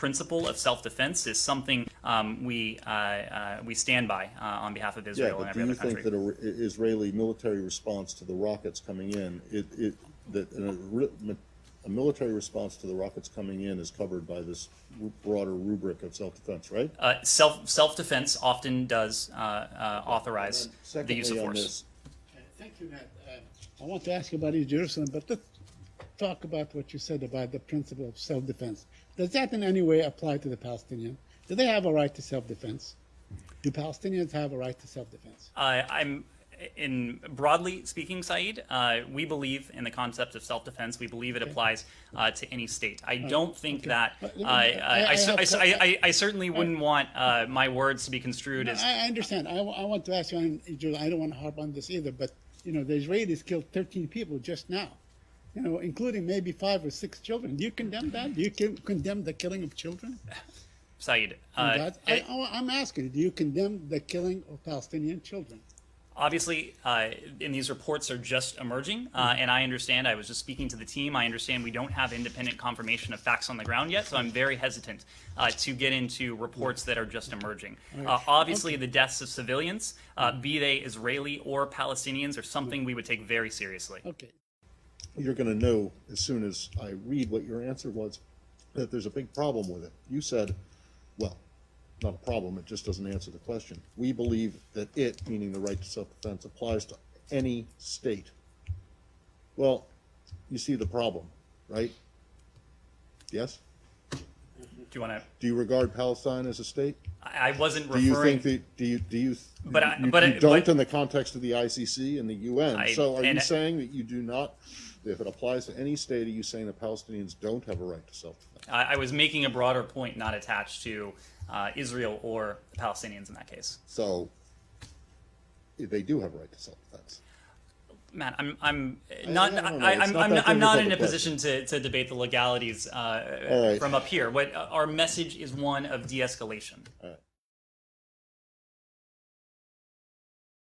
principle of self-defense is something we stand by on behalf of Israel and every other country. Do you think that an Israeli military response to the rockets coming in, a military response to the rockets coming in is covered by this broader rubric of self-defense, right? Self-defense often does authorize the use of force. Thank you, Matt. I want to ask you about East Jerusalem, but let's talk about what you said about the principle of self-defense. Does that in any way apply to the Palestinians? Do they have a right to self-defense? Do Palestinians have a right to self-defense? In broadly speaking, Saeed, we believe in the concept of self-defense. We believe it applies to any state. I don't think that I certainly wouldn't want my words to be construed as. I understand. I want to ask you on Israel. I don't want to harp on this either, but the Israelis killed 13 people just now, including maybe 5 or 6 children. Do you condemn that? Do you condemn the killing of children? Saeed, I'm asking, do you condemn the killing of Palestinian children? Obviously, and these reports are just emerging, and I understand, I was just speaking to the team, I understand we don't have independent confirmation of facts on the ground yet, so I'm very hesitant to get into reports that are just emerging. Obviously, the deaths of civilians, be they Israeli or Palestinians, are something we would take very seriously. Okay. You're going to know as soon as I read what your answer was that there's a big problem with it. You said, well, not a problem, it just doesn't answer the question. We believe that it, meaning the right to self-defense, applies to any state. Well, you see the problem, right? Yes? Do you want to? Do you regard Palestine as a state? I wasn't referring. Do you think that? You don't in the context of the ICC and the UN. So are you saying that you do not? If it applies to any state, are you saying that Palestinians don't have a right to self-defense? I was making a broader point, not attached to Israel or the Palestinians in that case. So they do have a right to self-defense. Matt, I'm not in a position to debate the legalities from up here. Our message is one of de-escalation.